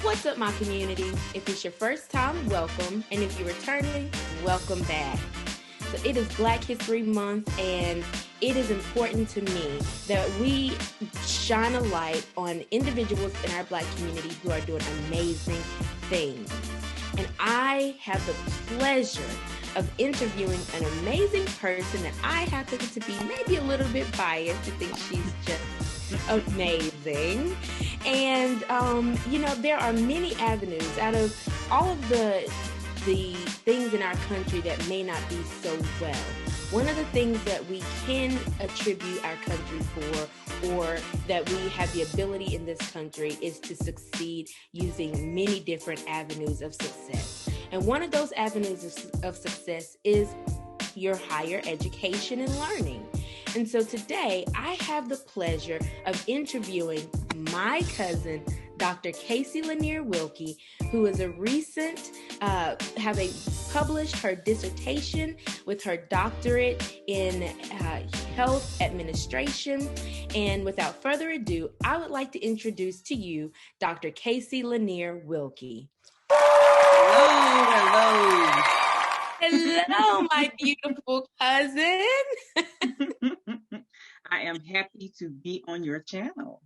What's up, my community? If it's your first time, welcome. And if you're returning, welcome back. So it is Black History Month, and it is important to me that we shine a light on individuals in our Black community who are doing amazing things. And I have the pleasure of interviewing an amazing person that I happen to be maybe a little bit biased to think she's just amazing. And, there are many avenues out of all of the things in our country that may not be so well. One of the things that we can attribute our country for, or that we have the ability in this country, is to succeed using many different avenues of success. And one of those avenues of success is your higher education and learning. And so today I have the pleasure of interviewing my cousin, Dr. Kasey Lanier Wilkie, who is a recent, published her dissertation with her doctorate in health administration. And without further ado, I would like to introduce to you Dr. Kasey Lanier Wilkie. Hello. Hello, my beautiful cousin. I am happy to be on your channel.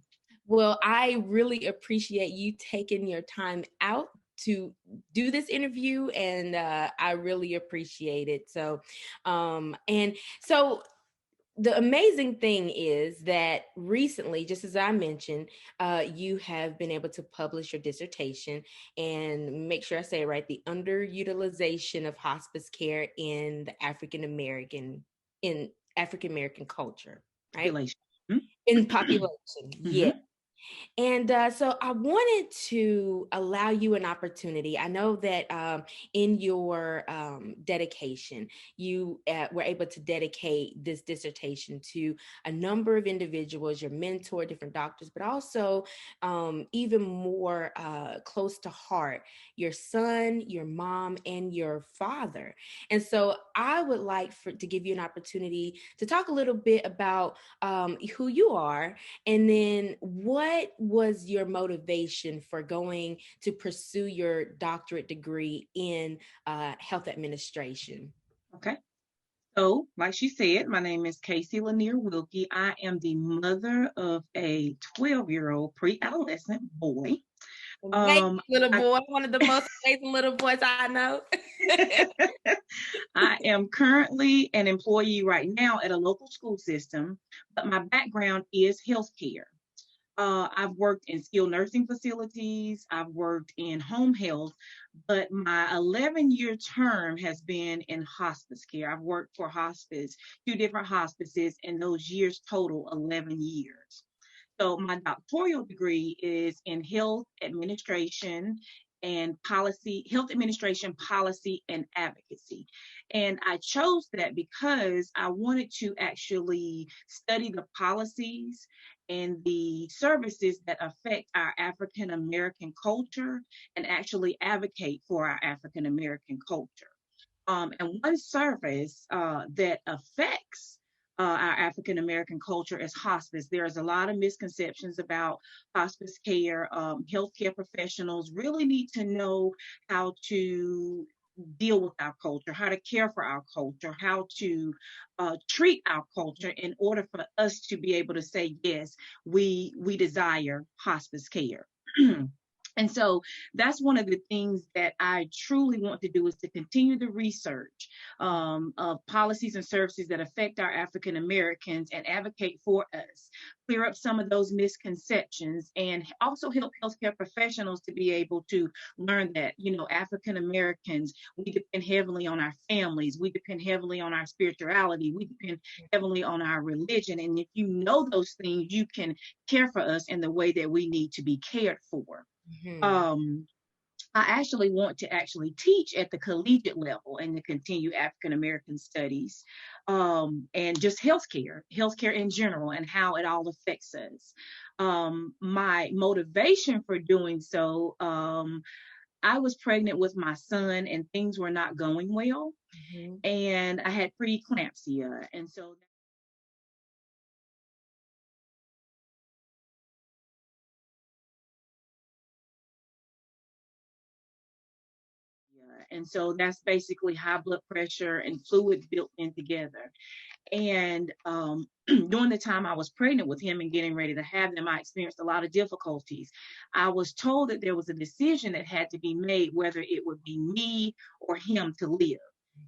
Well, I really appreciate you taking your time out to do this interview, and I really appreciate it. So the amazing thing is that recently, just as I mentioned, you have been able to publish your dissertation, and make sure I say it right, the Underutilization of Hospice Care in African American culture, right? Population. In population, yeah. And so I wanted to allow you an opportunity. I know that in your dedication, you were able to dedicate this dissertation to a number of individuals, your mentor, different doctors, but also even more close to heart, your son, your mom, and your father. And so I would like to give you an opportunity to talk a little bit about who you are, and then what was your motivation for going to pursue your doctorate degree in health administration? Okay. So, like she said, my name is Kasey Lanier Wilkie. I am the mother of a 12-year-old pre-adolescent boy. Little boy, one of the most amazing little boys I know. I am currently an employee right now at a local school system, but my background is healthcare. I've worked in skilled nursing facilities. I've worked in home health, but my 11-year term has been in hospice care. I've worked for hospice, 2 different hospices, and those years total 11 years. So my doctoral degree is in health administration and policy, health administration, policy, and advocacy. And I chose that because I wanted to actually study the policies and the services that affect our African American culture, and actually advocate for our African American culture. And one service that affects our African American culture is hospice. There's a lot of misconceptions about hospice care. Healthcare professionals really need to know how to deal with our culture, how to care for our culture, how to treat our culture in order for us to be able to say, yes, we desire hospice care. And so that's one of the things that I truly want to do, is to continue the research of policies and services that affect our African Americans and advocate for us, clear up some of those misconceptions, and also help healthcare professionals to be able to learn that, African Americans, we depend heavily on our families, we depend heavily on our spirituality, we depend heavily on our religion. And if you know those things, you can care for us in the way that we need to be cared for. I actually want to teach at the collegiate level and to continue African American studies, and just healthcare in general, and how it all affects us. My motivation for doing so, I was pregnant with my son and things were not going well, and I had preeclampsia, and so And so that's basically high blood pressure and fluid built in together. And during the time I was pregnant with him and getting ready to have them, I experienced a lot of difficulties. I was told that there was a decision that had to be made, whether it would be me or him to live.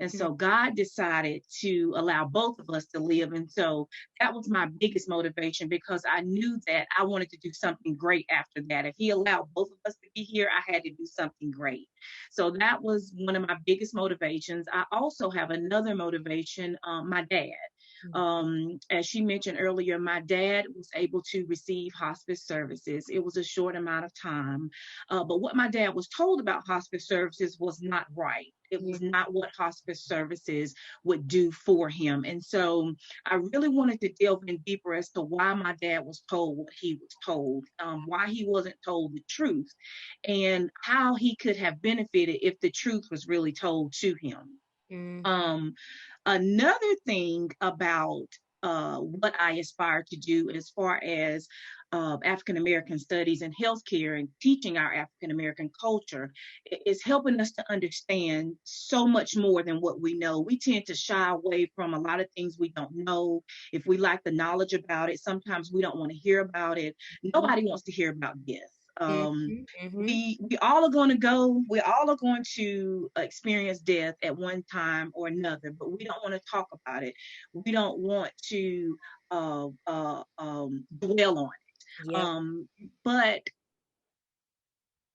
And so God decided to allow both of us to live. And so that was my biggest motivation, because I knew that I wanted to do something great after that. If he allowed both of us to be here, I had to do something great. So that was one of my biggest motivations. I also have another motivation, my dad. As she mentioned earlier, my dad was able to receive hospice services. It was a short amount of time, but what my dad was told about hospice services was not right. It was not what hospice services would do for him. And so I really wanted to delve in deeper as to why my dad was told what he was told, why he wasn't told the truth, and how he could have benefited if the truth was really told to him. Another thing about what I aspire to do as far as African American studies and healthcare and teaching our African American culture is helping us to understand so much more than what we know. We tend to shy away from a lot of things we don't know. If we lack the knowledge about it, sometimes we don't want to hear about it. Nobody wants to hear about this. We all are going to go, we all are going to experience death at one time or another, but we don't want to talk about it. We don't want to dwell on it. But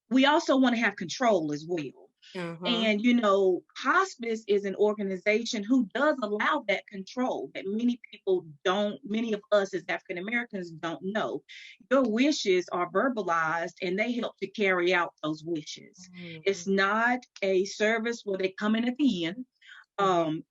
we also want to have control as well. And, hospice is an organization who does allow that control that many people don't, many of us as African Americans don't know. Your wishes are verbalized and they help to carry out those wishes. It's not a service where they come in at the end.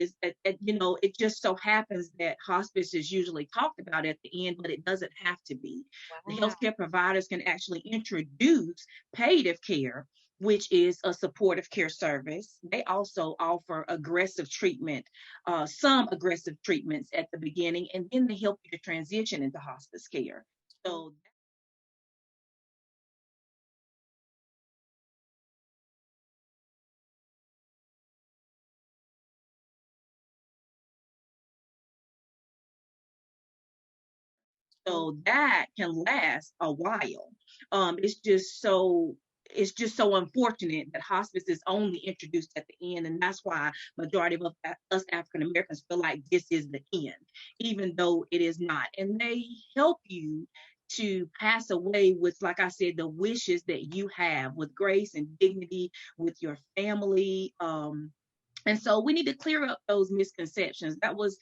It just so happens that hospice is usually talked about at the end, but it doesn't have to be. The healthcare providers can actually introduce palliative care, which is a supportive care service. They also offer aggressive treatment, some aggressive treatments at the beginning, and then they help you to transition into hospice care. So that can last a while. It's just so unfortunate that hospice is only introduced at the end, and that's why majority of us African Americans feel like this is the end, even though it is not. And they help you to pass away with, like I said, the wishes that you have, with grace and dignity, with your family. And so we need to clear up those misconceptions. That was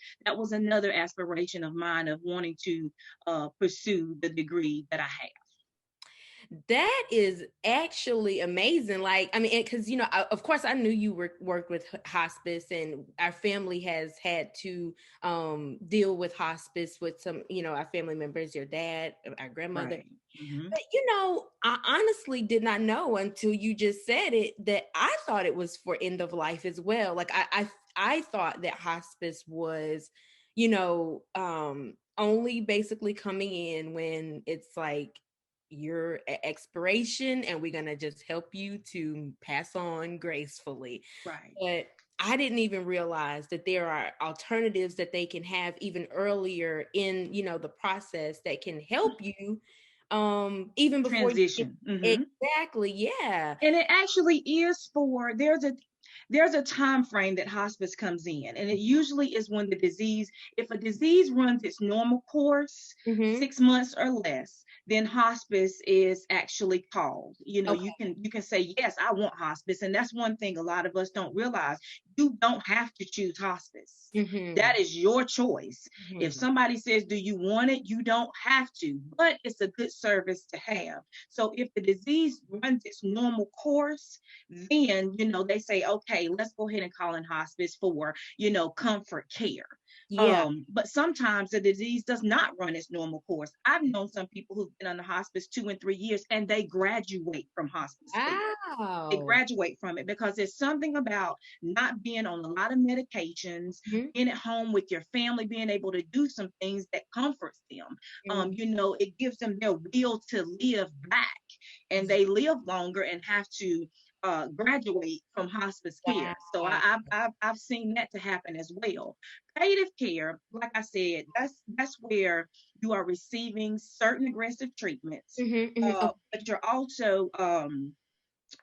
another aspiration of mine, of wanting to pursue the degree that I have. That is actually amazing. Like, I mean, because, of course, I knew you worked with hospice, and our family has had to deal with hospice with some, our family members, your dad, our grandmother. Right. But, I honestly did not know until you just said it that I thought it was for end of life as well. Like, I thought that hospice was, only basically coming in when it's like your expiration, and we're going to just help you to pass on gracefully. Right. But I didn't even realize that there are alternatives that they can have even earlier in, the process that can help you even before transition. Exactly. Yeah. And it actually is there's a time frame that hospice comes in, and it usually is when if a disease runs its normal course, 6 months or less, then hospice is actually called. Okay. You can say, yes, I want hospice. And that's one thing a lot of us don't realize. You don't have to choose hospice. That is your choice. If somebody says, do you want it? You don't have to, but it's a good service to have. So if the disease runs its normal course, then, they say, okay, let's go ahead and call in hospice for, comfort care. Yeah. But sometimes the disease does not run its normal course. I've known some people who've been on the hospice 2 and 3 years, and they graduate from hospice care. They graduate from it because there's something about not being on a lot of medications, being at home with your family, being able to do some things that comforts them. It gives them their will to live back, and they live longer and have to graduate from hospice care. So Wow. I've seen that to happen as well. Palliative care, like I said, that's where you are receiving certain aggressive treatments, Okay. but you're also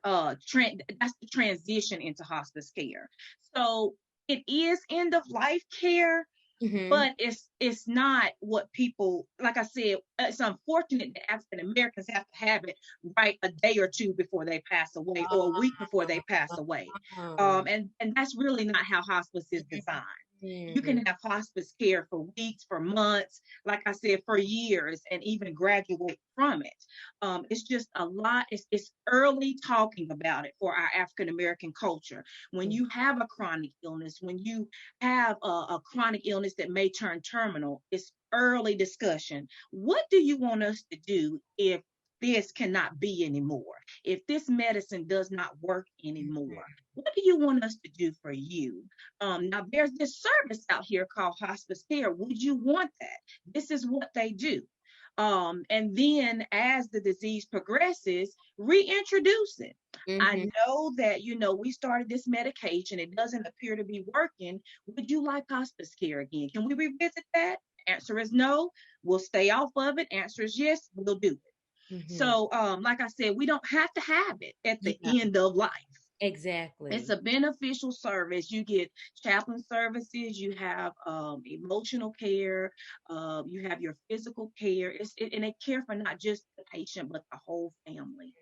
that's the transition into hospice care. So it is end of life care, hmm but it's not what people, like I said, it's unfortunate that African Americans have to have it right a day or two before they pass away, or a week before they pass away. And that's really not how hospice is designed. You can have hospice care for weeks, for months, like I said, for years, and even graduate from it. It's just a lot. It's early talking about it for our African American culture. When you have a chronic illness, when you have a chronic illness that may turn terminal, it's early discussion. What do you want us to do if this cannot be anymore? If this medicine does not work anymore, what do you want us to do for you? Now, there's this service out here called hospice care. Would you want that? This is what they do. And then as the disease progresses, reintroduce it. I know that, we started this medication. It doesn't appear to be working. Would you like hospice care again? Can we revisit that? Answer is no. We'll stay off of it. Answer is yes. We'll do it. So, like I said, we don't have to have it at the end of life. Exactly. It's a beneficial service. You get chaplain services, you have emotional care, you have your physical care. And they care for not just the patient, but the whole family.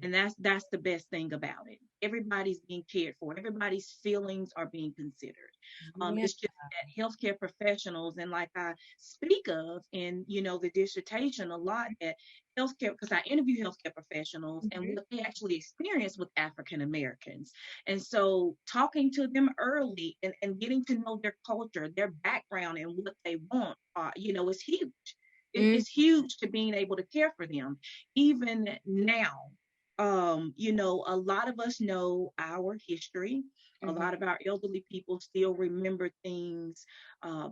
And that's the best thing about it. Everybody's being cared for. Everybody's feelings are being considered. It's just that healthcare professionals, and like I speak of in, the dissertation a lot, that healthcare, because I interview healthcare professionals and what they actually experience with African Americans. And so talking to them early and getting to know their culture, their background, and what they want, is huge. It's huge to being able to care for them. Even now, a lot of us know our history. A lot of our elderly people still remember things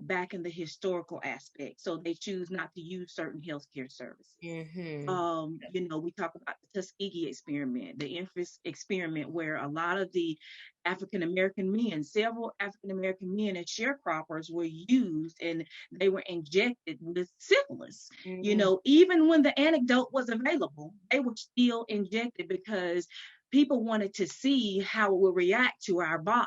back in the historical aspect. So they choose not to use certain healthcare services. We talk about the Tuskegee experiment, the infant experiment, where a lot of the African American men, several African American men as sharecroppers were used, and they were injected with syphilis. Even when the antidote was available, they were still injected because people wanted to see how it would react to our bodies.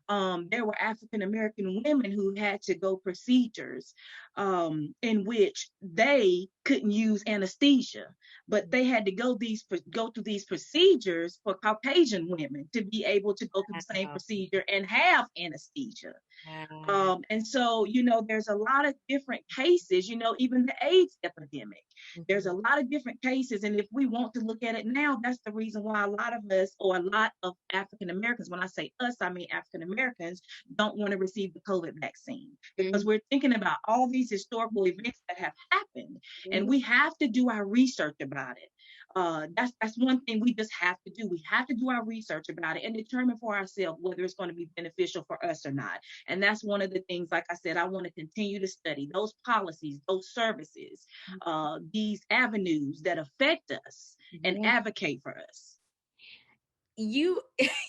There were African American women who had to go procedures in which they couldn't use anesthesia, but they had to go through these procedures for Caucasian women to be able to go through the same procedure and have anesthesia. And so, there's a lot of different cases, even the AIDS epidemic. There's a lot of different cases. And if we want to look at it now, that's the reason why a lot of us, or a lot of African Americans, when I say us, I mean African Americans, don't want to receive the COVID vaccine, because we're thinking about all these historical events that have happened, and we have to do our research about it. That's one thing we just have to do. We have to do our research about it and determine for ourselves whether it's going to be beneficial for us or not. And that's one of the things, like I said, I want to continue to study those policies, those services, these avenues that affect us and advocate for us. You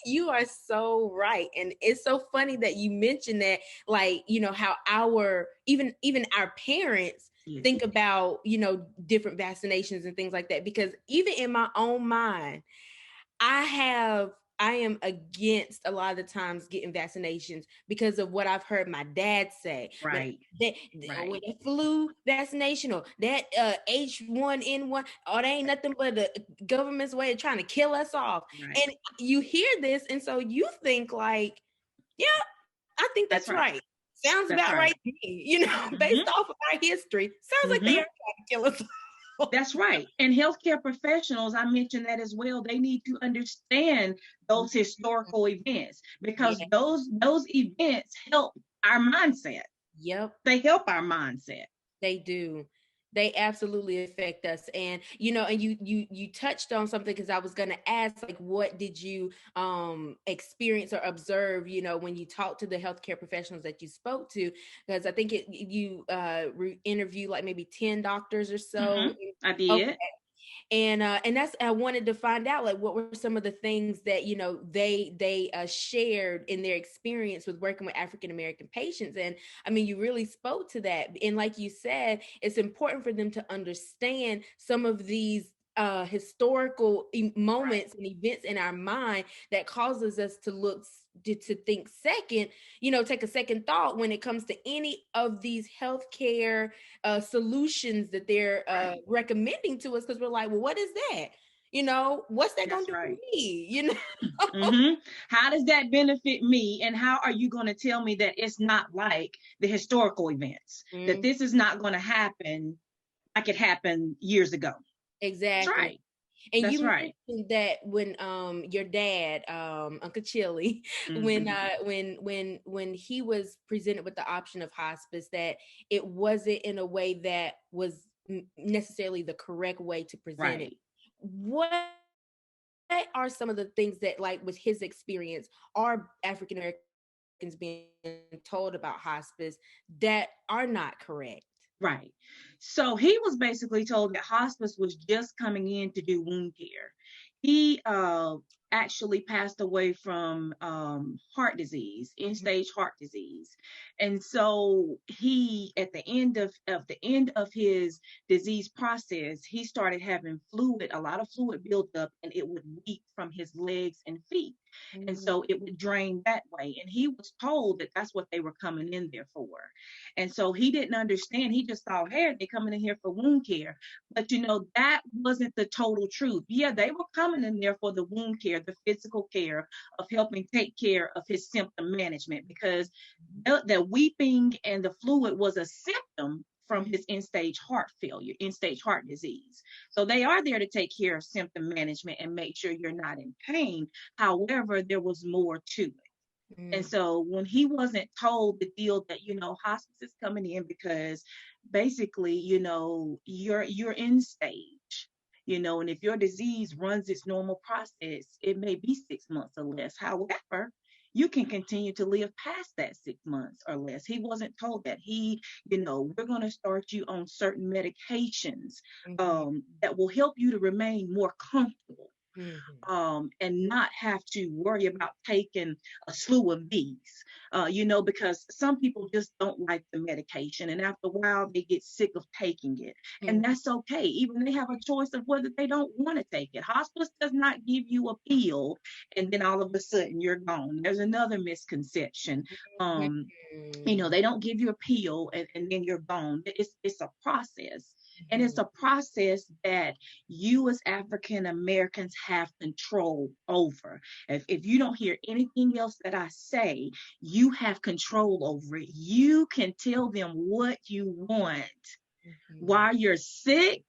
you are so right, and it's so funny that you mentioned that, like, how our even our parents think about different vaccinations and things like that, because even in my own mind, I am against a lot of the times getting vaccinations because of what I've heard my dad say. Right. That with the flu vaccination, or that H1N1, or they ain't nothing but the government's way of trying to kill us off. Right. And you hear this, and so you think like, yeah, I think that's right. Sounds about right to me, based off of our history. Sounds like they are trying to kill us. That's right. And healthcare professionals, I mentioned that as well. They need to understand those historical events, because those events help our mindset. Yep. They help our mindset. They do. They absolutely affect us. And, and you touched on something, because I was going to ask, like, what did you experience or observe, when you talked to the healthcare professionals that you spoke to? Because I think you interviewed like maybe 10 doctors or so. I did. Okay. And that's, I wanted to find out, like, what were some of the things that, you know, they shared in their experience with working with African American patients. And I mean, you really spoke to that. And like you said, it's important for them to understand some of these historical moments and events in our mind that causes us to to think second, you know, take a second thought when it comes to any of these healthcare solutions that they're recommending to us, because we're like, well, what is that? You know, what's that going That's to do for right. me? You know? How does that benefit me? And how are you going to tell me that it's not like the historical events, that Mm, this is not going to happen like it happened years ago? That's exactly. right. And That's you right. mentioned that when your dad, Uncle Chili, when Hmm. when he was presented with the option of hospice, that it wasn't in a way that was necessarily the correct way to present it. Right. What are some of the things that, like, with his experience, are African Americans being told about hospice that are not correct? Right. So he was basically told that hospice was just coming in to do wound care. He actually passed away from heart disease, end Mhm. stage heart disease, and so he, at the end of his disease process, he started having fluid, a lot of fluid built up, and it would leak from his legs and feet. And Mm, so it would drain that way. And he was told that that's what they were coming in there for. And so he didn't understand. He just thought, hey, they're coming in here for wound care. But you know, that wasn't the total truth. Yeah, they were coming in there for the wound care, the physical care of helping take care of his symptom management, because the weeping and the fluid was a symptom from his end stage heart failure, end stage heart disease. So they are there to take care of symptom management and make sure you're not in pain. However, there was more to it. And mm, so when he wasn't told the deal that, you know, hospice is coming in because basically, you know, you're in stage, you know, and if your disease runs its normal process, it may be 6 months or less. However, you can continue to live past that 6 months or less. He wasn't told that. He, you know, we're going to start you on certain medications mhm, that will help you to remain more comfortable, mhm. and not have to worry about taking a slew of these, you know, because some people just don't like the medication. And after a while, they get sick of taking it. And Mhm. that's okay. Even they have a choice of whether they don't want to take it. Hospice does not give you a pill and then all of a sudden you're gone. There's another misconception. You know, Mhm. they don't give you a pill and then you're gone. It's a process. And it's Mhm. a process that you as African Americans have control over. If you don't hear anything else that I say, you have control over it. You can tell them what you want Mhm. while you're sick,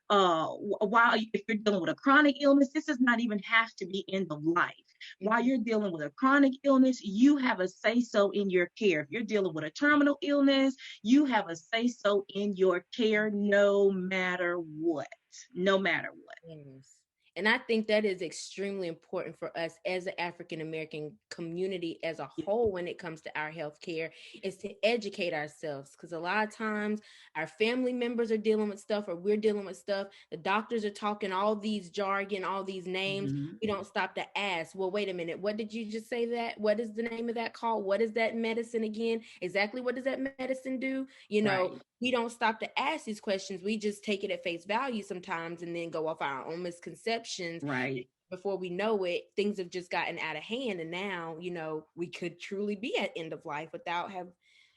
while if you're dealing with a chronic illness. This does not even have to be end of life. While Mhm. you're dealing with a chronic illness, you have a say so in your care. If you're dealing with a terminal illness, you have a say so in your care, no matter what. No matter what. Yes. And I think that is extremely important for us as an African American community as a Yeah. whole when it comes to our healthcare, is to educate ourselves. Because a lot of times our family members are dealing with stuff, or we're dealing with stuff. The doctors are talking all these jargon, all these names. Mhm. We don't stop to ask, well, wait a minute, what did you just say that? What is the name of that called? What is that medicine again? Exactly what does that medicine do? You know, Right. we don't stop to ask these questions. We just take it at face value sometimes and then go off our own misconceptions. Right. Before we know it, things have just gotten out of hand. And now, you know, we could truly be at end of life without have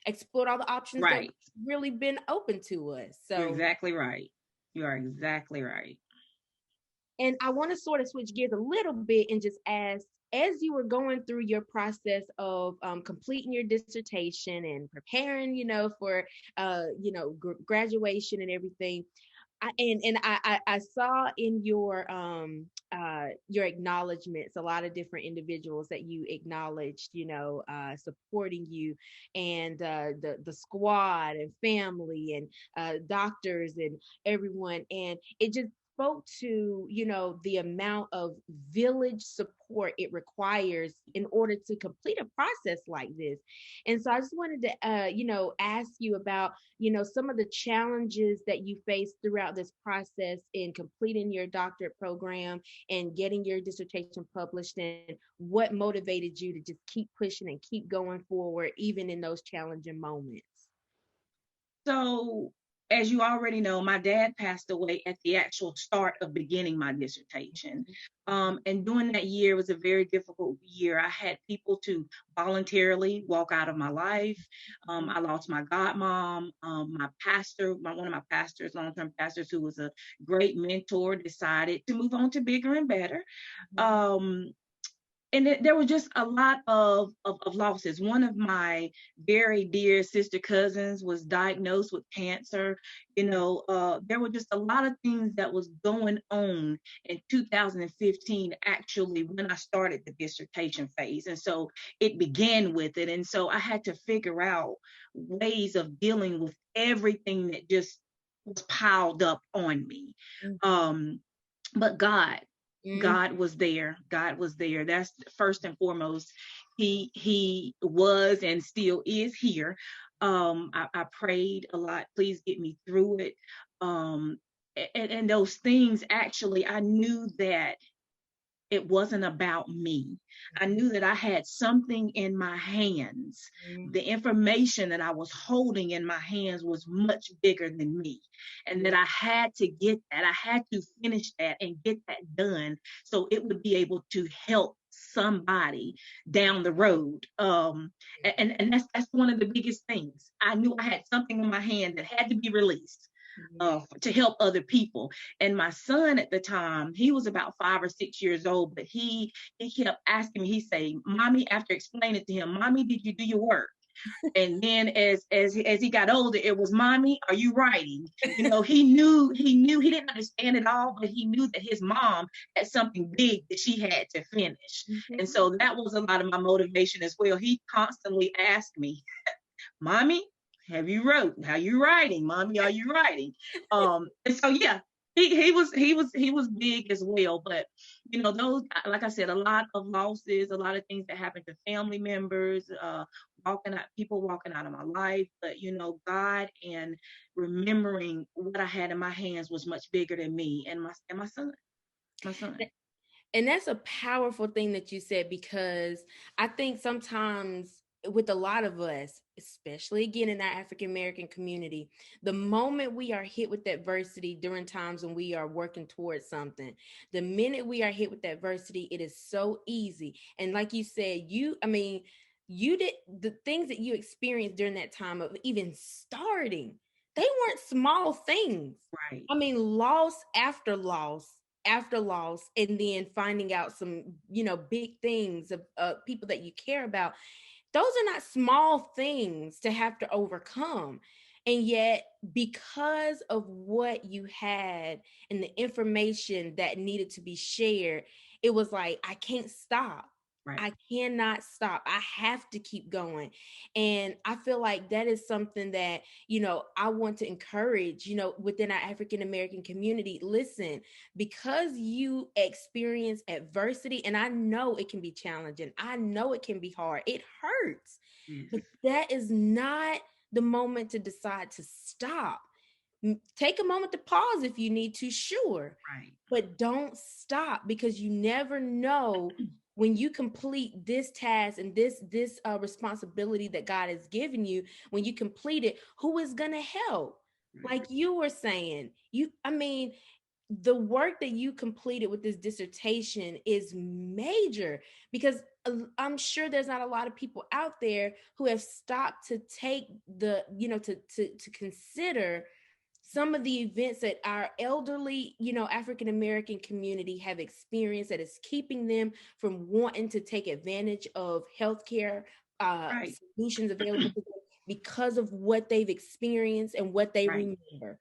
explored all the options that Right. really been open to us. You're So, exactly right. You are exactly right. and I want to sort of switch gears a little bit and just ask, as you were going through your process of completing your dissertation and preparing, you know, for, graduation and everything, I saw in your acknowledgments a lot of different individuals that you acknowledged, you know, supporting you, and the squad and family and doctors and everyone, and it just spoke to, the amount of village support it requires in order to complete a process like this. And so I just wanted to, ask you about, some of the challenges that you faced throughout this process in completing your doctorate program and getting your dissertation published, and what motivated you to just keep pushing and keep going forward, even in those challenging moments. So, as you already know, my dad passed away at the actual start of beginning my dissertation. And during that year, it was a very difficult year. I had people to voluntarily walk out of my life. I lost my godmom, my pastor, one of my pastors, long-term pastors, who was a great mentor, decided to move on to bigger and better. And there was just a lot of losses. One of my very dear sister cousins was diagnosed with cancer. There were just a lot of things that was going on in 2015, actually, when I started the dissertation phase. And so it began with it. And so I had to figure out ways of dealing with everything that just was piled up on me. But God was there. God was there. That's first and foremost. He was and still is here. I prayed a lot. Please get me through it. And those things, actually, I knew that it wasn't about me. I knew that I had something in my hands. The information that I was holding in my hands was much bigger than me. And that I had to get that. I had to finish that and get that done so it would be able to help somebody down the road. And that's one of the biggest things. I knew I had something in my hand that had to be released. To help other people. And my son at the time, he was about 5 or 6 years old, but he kept asking me, he said, "Mommy," after explaining to him, "Mommy, did you do your work?" And then as he got older, it was, "Mommy, are you writing?" He knew he didn't understand it all, but he knew that his mom had something big that she had to finish. And so that was a lot of my motivation as well. He constantly asked me, "Mommy, have you wrote? How you writing? Mommy, are you writing?" And so yeah, he was big as well. But those, like I said, a lot of losses, a lot of things that happened to family members, people walking out of my life. But God and remembering what I had in my hands was much bigger than me and my son. And that's a powerful thing that you said, because I think sometimes with a lot of us, especially again in our African American community, the moment we are hit with adversity during times when we are working towards something, the minute we are hit with adversity, it is so easy. And like you said, you did the things that you experienced during that time of even starting. They weren't small things. Right. Loss after loss after loss, and then finding out some, big things of people that you care about. Those are not small things to have to overcome. And yet, because of what you had and the information that needed to be shared, it was like, I can't stop. Right. I cannot stop. I have to keep going. And I feel like that is something that, I want to encourage, within our African American community. Listen, because you experience adversity, and I know it can be challenging, I know it can be hard, it hurts, but that is not the moment to decide to stop. Take a moment to pause if you need to, sure. Right. But don't stop, because you never know when you complete this task and this responsibility that God has given you. When you complete it, who is going to help? Like you were saying, the work that you completed with this dissertation is major, because I'm sure there's not a lot of people out there who have stopped to take the, to consider some of the events that our elderly, African American community have experienced that is keeping them from wanting to take advantage of healthcare solutions available to them because of what they've experienced and what they remember.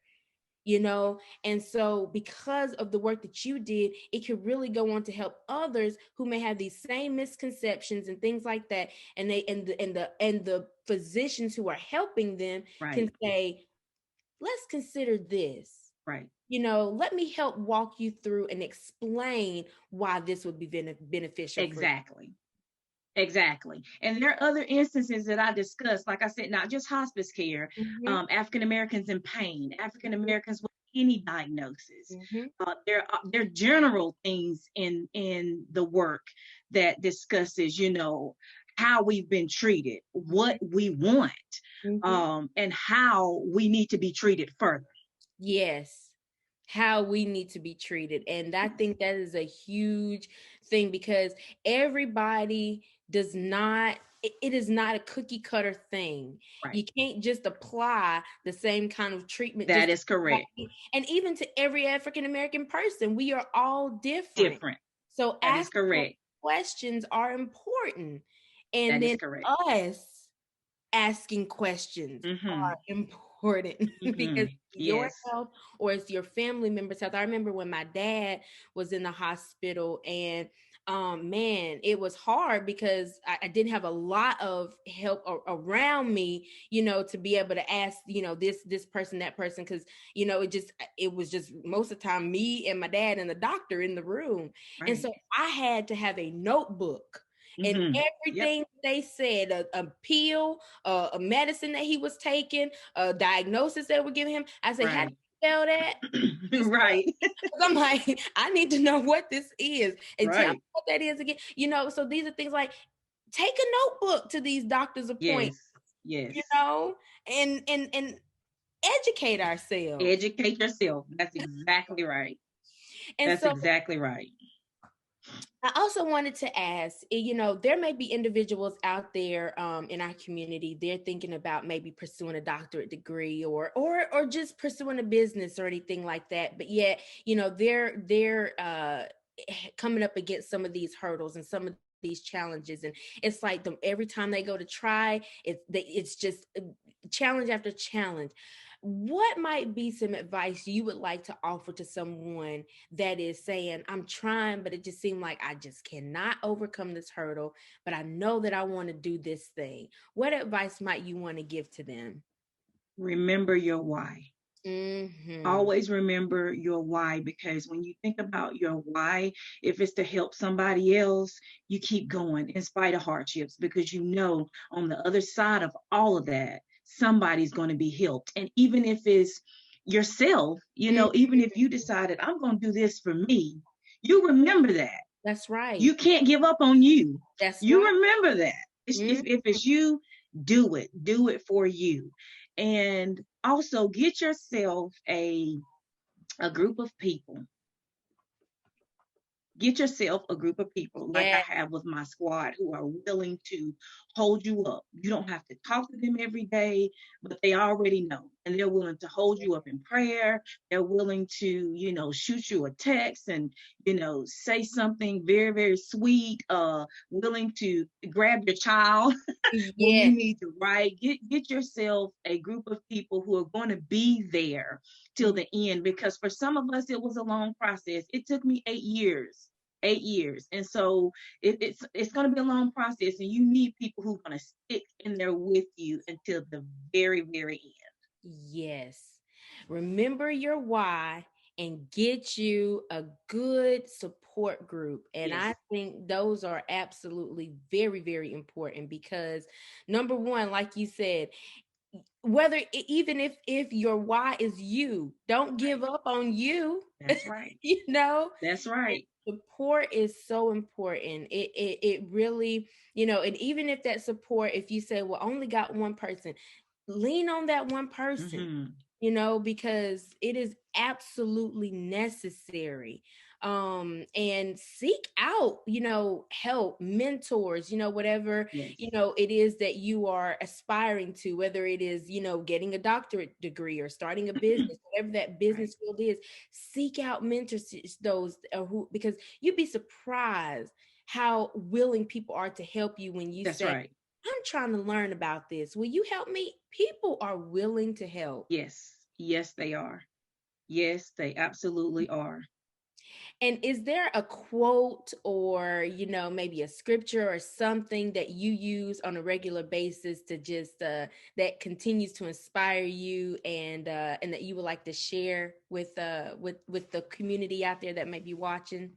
And so because of the work that you did, it could really go on to help others who may have these same misconceptions and things like that. And the physicians who are helping them can say, let's consider this. Right. Let me help walk you through and explain why this would be beneficial for you. Exactly. Exactly. And there are other instances that I discussed, like I said, not just hospice care, Mm-hmm. African Americans in pain, African Americans with any diagnosis. Mm-hmm. There are general things in the work that discusses, how we've been treated, what we want, Mm-hmm. and how we need to be treated further. Yes, how we need to be treated. And I think that is a huge thing because everybody does not, it is not a cookie cutter thing. Right. You can't just apply the same kind of treatment That just is correct. and even to every African American person, we are all different. Different. So That is asking those correct. questions are important. And That is then correct. us asking questions Mm-hmm. are important because Mm-hmm. your Yes. health or it's your family member's health. I remember when my dad was in the hospital and man, it was hard because I didn't have a lot of help around me, to be able to ask, this person, that person, because it was just most of the time me and my dad and the doctor in the room. And Right. so I had to have a notebook and Mm-hmm. Yep. everything they said, a pill, a medicine that he was taking, a diagnosis they were giving him. I said, how do Right. you spell that? Right. I'm like, I need to know what this is and tell me Right. what that is again. So these are things like take a notebook to these doctor's Yes. appointments, Yes. and educate ourselves. Educate yourself. That's exactly right. And That's so exactly right. I also wanted to ask, there may be individuals out there in our community, they're thinking about maybe pursuing a doctorate degree or just pursuing a business or anything like that. But yet, they're coming up against some of these hurdles and some of these challenges. And it's like every time they go to try, it's just challenge after challenge. What might be some advice you would like to offer to someone that is saying, I'm trying, but it just seemed like I just cannot overcome this hurdle, but I know that I want to do this thing? What advice might you want to give to them? Remember your why. Mm-hmm. Always remember your why, because when you think about your why, if it's to help somebody else, you keep going in spite of hardships, because on the other side of all of that, somebody's going to be helped. And even if it's yourself, even if you decided, I'm going to do this for me, you remember that. That's right. You can't give up on you. That's You right. remember that. Mm-hmm. If it's you, do it for you. And also get yourself a group of people. Get yourself a group of people like I Yeah. have with my squad, who are willing to hold you up. You don't have to talk to them every day, but they already know. And they're willing to hold you up in prayer. They're willing to, shoot you a text and, say something very, very sweet, willing to grab your child when Yeah. you need to write. Get yourself a group of people who are going to be there till the end, because for some of us it was a long process. It took me 8 years, and so it's going to be a long process, and you need people who are going to stick in there with you until the very, very end. Yes. Remember your why and get you a good support group. And Yes. I think those are absolutely very, very important because number one, like you said, whether even if your why is you, don't give Right. up on you. That's right. you know That's right. Support is so important. It really, and even if that support, if you say, well, only got one person, lean on that one person, Mm-hmm. because it is absolutely necessary. And seek out, help, mentors, whatever, Yes. it is that you are aspiring to, whether it is, getting a doctorate degree or starting a business, whatever that Right. business field is, seek out mentors, those who, because you'd be surprised how willing people are to help you when you That's say, right. I'm trying to learn about this. Will you help me? People are willing to help. Yes. Yes, they are. Yes, they absolutely are. And is there a quote or, maybe a scripture or something that you use on a regular basis to just that continues to inspire you and that you would like to share with the community out there that may be watching?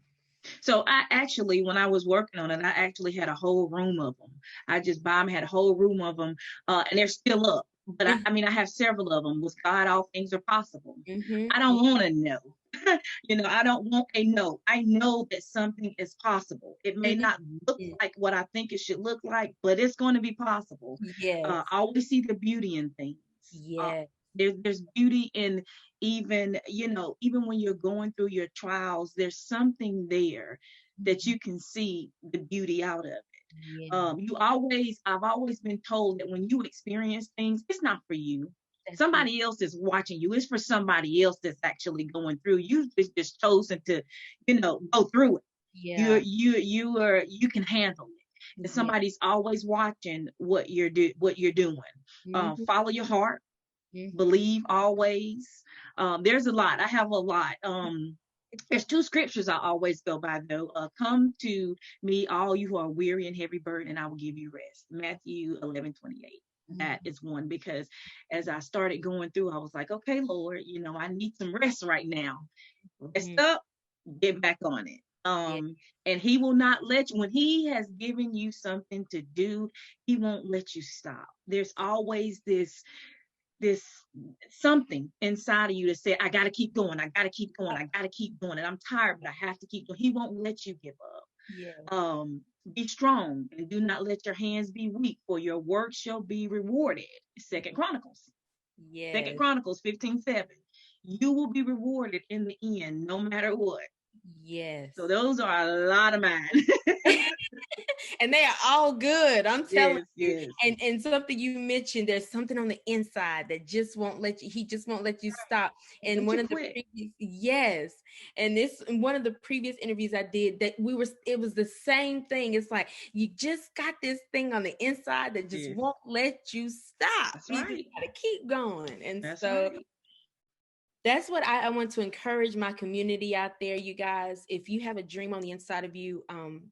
So I actually, when I was working on it, I actually had a whole room of them. I just buy them, had a whole room of them, and they're still up. But I mean, I have several of them. With God, all things are possible. Mm-hmm. I don't want to know. I don't want a no. I know that something is possible. It may not look like what I think it should look like, but it's going to be possible. Yes. I always see the beauty in things. Yes. There's beauty in even when you're going through your trials, there's something there that you can see the beauty out of it. Yeah. I've always been told that when you experience things, it's not for you. Somebody else is watching you. It's for somebody else that's actually going through. You've just chosen to, go through it. Yeah. You can handle it. And somebody's always watching what you're doing. Mm-hmm. Follow your heart. Mm-hmm. Believe always. There's a lot. I have a lot. There's two scriptures I always go by though. Come to me, all you who are weary and heavy burdened, and I will give you rest. Matthew 11:28. That is one, because as I started going through, I was like, okay, Lord, I need some rest right now. Rest up, get back on it. And he will not let you, when he has given you something to do, he won't let you stop. There's always this something inside of you that said, I got to keep going. I got to keep going. I got to keep going. And I'm tired, but I have to keep going. He won't let you give up. Yeah. Be strong and do not let your hands be weak, for your work shall be rewarded. Second Chronicles. Yes. Second Chronicles 15:7. You will be rewarded in the end, no matter what. Yes. So those are a lot of mine. And they are all good. I'm telling you. Yes. And something you mentioned, there's something on the inside that just won't let you, he just won't let you stop. And one of the previous, yes. And one of the previous interviews I did, that it was the same thing. It's like, you just got this thing on the inside that just won't let you stop. That's You right. just gotta keep going. And That's so right. that's what I want to encourage my community out there, you guys. If you have a dream on the inside of you,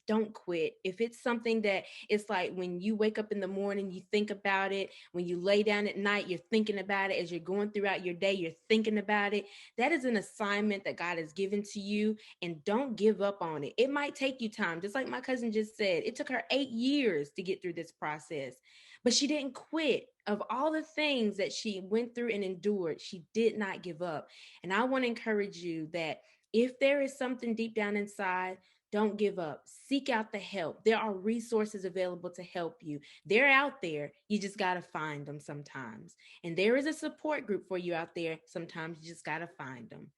don't quit. If it's something that it's like when you wake up in the morning, you think about it. When you lay down at night, you're thinking about it. As you're going throughout your day, you're thinking about it. That is an assignment that God has given to you, and don't give up on it. It might take you time. Just like my cousin just said, it took her 8 years to get through this process, but she didn't quit. Of all the things that she went through and endured, she did not give up. And I want to encourage you that if there is something deep down inside, don't give up. Seek out the help. There are resources available to help you. They're out there. You just got to find them sometimes. And there is a support group for you out there. Sometimes you just got to find them.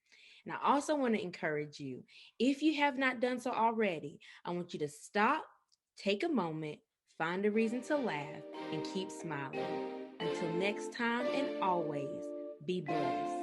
And I also want to encourage you, if you have not done so already, I want you to stop, take a moment, find a reason to laugh, and keep smiling. Until next time, and always, be blessed.